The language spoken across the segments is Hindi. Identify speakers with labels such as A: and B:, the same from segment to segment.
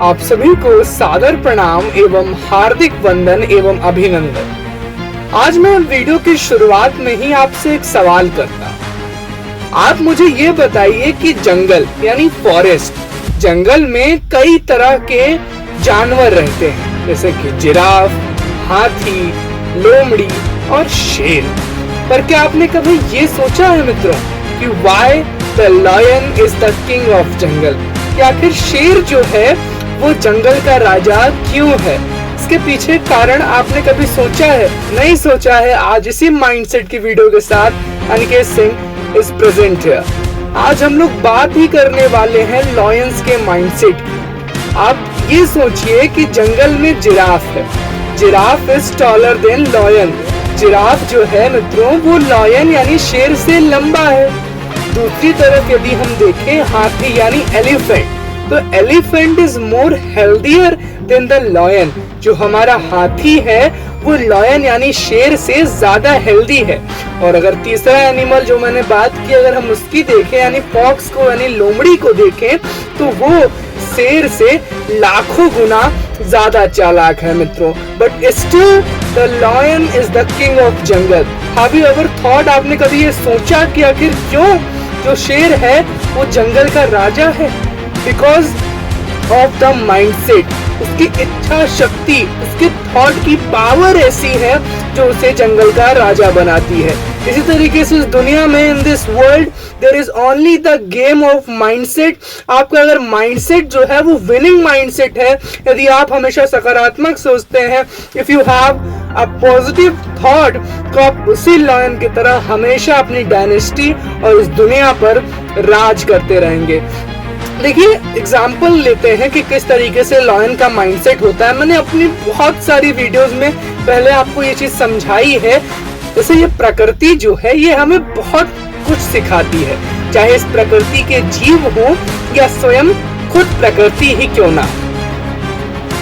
A: आप सभी को सादर प्रणाम एवं हार्दिक वंदन एवं अभिनंदन। आज मैं वीडियो की शुरुआत में ही आपसे एक सवाल करता हूँ। आप मुझे ये बताइए कि जंगल यानी फॉरेस्ट, जंगल में कई तरह के जानवर रहते हैं, जैसे कि जिराफ, हाथी, लोमड़ी और शेर। पर क्या आपने कभी ये सोचा है मित्रों कि why the lion is the king of jungle? कि आखिर शेर जो है वो जंगल का राजा क्यों है? इसके पीछे कारण आपने कभी सोचा है? नहीं सोचा है? आज इसी माइंडसेट की वीडियो के साथ Aniket Singh is present here. आज हम लोग बात ही करने वाले हैं लॉयंस के माइंडसेट की। आप ये सोचिए कि जंगल में जिराफ है, giraffe is taller than lion. Giraffe जो है मित्रों वो लॉयन यानी शेर से लंबा है। दूसरी तरफ यदि हम देखें हाथी यानी एलिफेंट, तो elephant is more healthier then the lion. जो हमारा हाथी है वो लॉयन यानी शेर से ज्यादा हेल्दी है। और अगर तीसरा एनिमल जो मैंने बात की अगर हम उसकी देखें यानी फॉक्स को यानी लोमड़ी को देखें तो वो शेर से लाखों गुना ज्यादा चालाक है मित्रों। But still the lion is the king of jungle. Have you ever thought, आपने कभी ये सोचा कि आखिर क्यों जो शेर है वो जंगल का राजा है? बिकॉज ऑफ द माइंडसेट, उसकी इच्छा शक्ति, उसकी थॉट की पावर ऐसी है जो उसे जंगल का राजा बनाती है। इसी तरीके से इस दुनिया में in this world there is only the game of mindset. आपका अगर माइंडसेट जो है वो विनिंग माइंडसेट है, यदि आप हमेशा सकारात्मक सोचते हैं, if you have a positive thought, तो आप उसी लॉयन की तरह हमेशा अपनी डायनेस्टी और इस दुनिया पर राज करते रहेंगे। देखिए एग्जाम्पल लेते हैं कि किस तरीके से लॉयन का माइंडसेट होता है। मैंने अपनी बहुत सारी वीडियोस में पहले आपको ये चीज समझाई है। जैसे ये प्रकृति जो है ये हमें बहुत कुछ सिखाती है, चाहे इस प्रकृति के जीव हो या स्वयं खुद प्रकृति ही क्यों ना।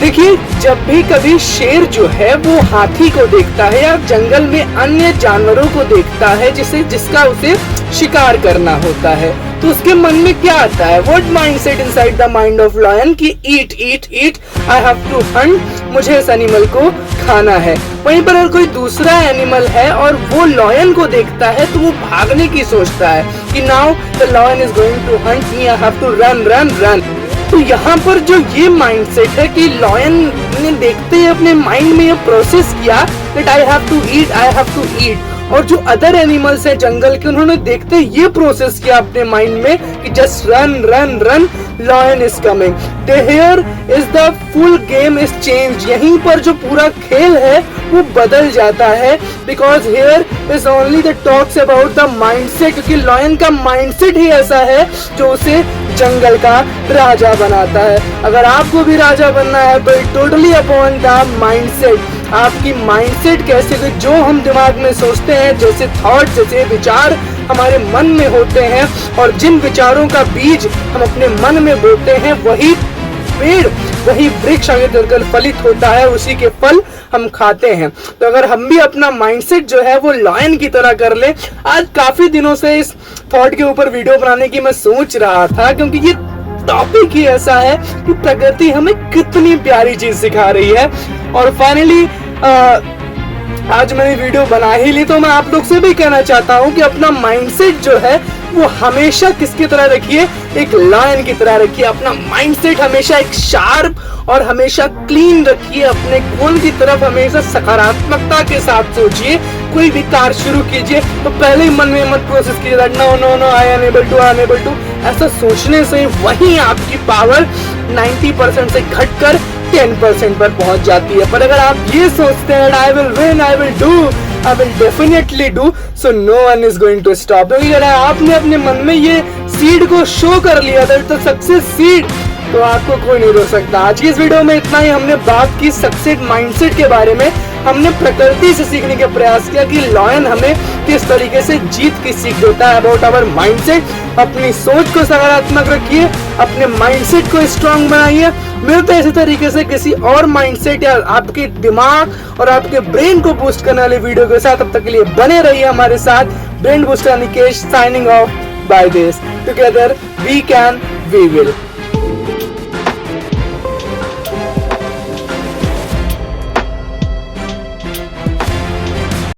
A: देखिए जब भी कभी शेर जो है वो हाथी को देखता है या जंगल में अन्य जानवरों को देखता है जिसका उसे शिकार करना होता है, तो उसके मन में क्या आता है? What mindset inside the mind of lion कि eat eat eat, I have to hunt, मुझे इस एनिमल को खाना है। वहीं पर अगर कोई दूसरा एनिमल है और वो लॉयन को देखता है तो वो भागने की सोचता है कि now the lion is going to hunt me, I have to run run run. तो यहाँ पर जो ये माइंडसेट है कि लॉयन ने देखते ही अपने माइंड में ये प्रोसेस किया that I have to eat, I have to eat. और जो अदर एनिमल्स हैं जंगल के, उन्होंने देखते ये प्रोसेस किया अपने माइंड में कि just run run run, lion is coming. Here is the full game is change. यहीं पर जो पूरा खेल है वो बदल जाता है, because here is only the talks about the mindset, क्योंकि लॉयन का माइंडसेट ही ऐसा है जो उसे जंगल का राजा बनाता है। अगर आपको भी राजा बनना है तो it totally upon the mindset. आपकी माइंडसेट कैसे, कि जो हम दिमाग में सोचते हैं, जैसे थॉट, जैसे विचार हमारे मन में होते हैं और जिन विचारों का बीज हम अपने मन में बोते हैं वही पेड़, वही वृक्ष आगे चलकर फलित होता है, उसी के फल हम खाते हैं। तो अगर हम भी अपना माइंडसेट जो है वो लॉयन की तरह कर ले। आज काफी दिनों से इस थॉट के ऊपर वीडियो बनाने की मैं सोच रहा था, क्योंकि ये टॉपिक ही ऐसा है कि प्रकृति हमें कितनी प्यारी चीज सिखा रही है। और फाइनली आज मैंने वीडियो बना ही ली, तो मैं आप लोग से भी कहना चाहता हूं कि अपना माइंडसेट जो है वो हमेशा किसकी तरह रखिए, एक लायन की तरह रखिए। अपना माइंडसेट हमेशा एक शार्प और हमेशा क्लीन रखिए। अपने गोल की तरफ हमेशा सकारात्मकता के साथ सोचिए। कोई भी कार्य शुरू कीजिए तो पहले ही मन में मत प्रोसेस कीजिए no no no I unable to. ऐसा सोचने से वहीं आपकी पावर 90% से घटकर 10% पर पहुंच जाती है। पर अगर आप ये सोचते हैं I will win, I will do, I will definitely do, so no one is going to stop। क्योंकि अगर आपने अपने मन में ये सीड को शो कर लिया था तो सक्सेस सीड, तो आपको कोई नहीं रोक सकता। आज की इस वीडियो में इतना ही। हमने बात की सक्सेस माइंडसेट के बारे में। हमने प्रकृति से सीखने का प्रयास किया कि लॉयन हमें किस तरीके से जीत की सीख देता है अबाउट आवर माइंडसेट। अपनी सोच को सकारात्मक रखिए, अपने माइंडसेट को स्ट्रांग बनाइए। मिलते हैं इसी तरीके से किसी और माइंडसेट या आपके दिमाग और आपके ब्रेन को बूस्ट करने वाले वीडियो के साथ। तब तक के लिए बने रहिए हमारे साथ। Brain booster Nikesh signing off by this. Together we can, we will.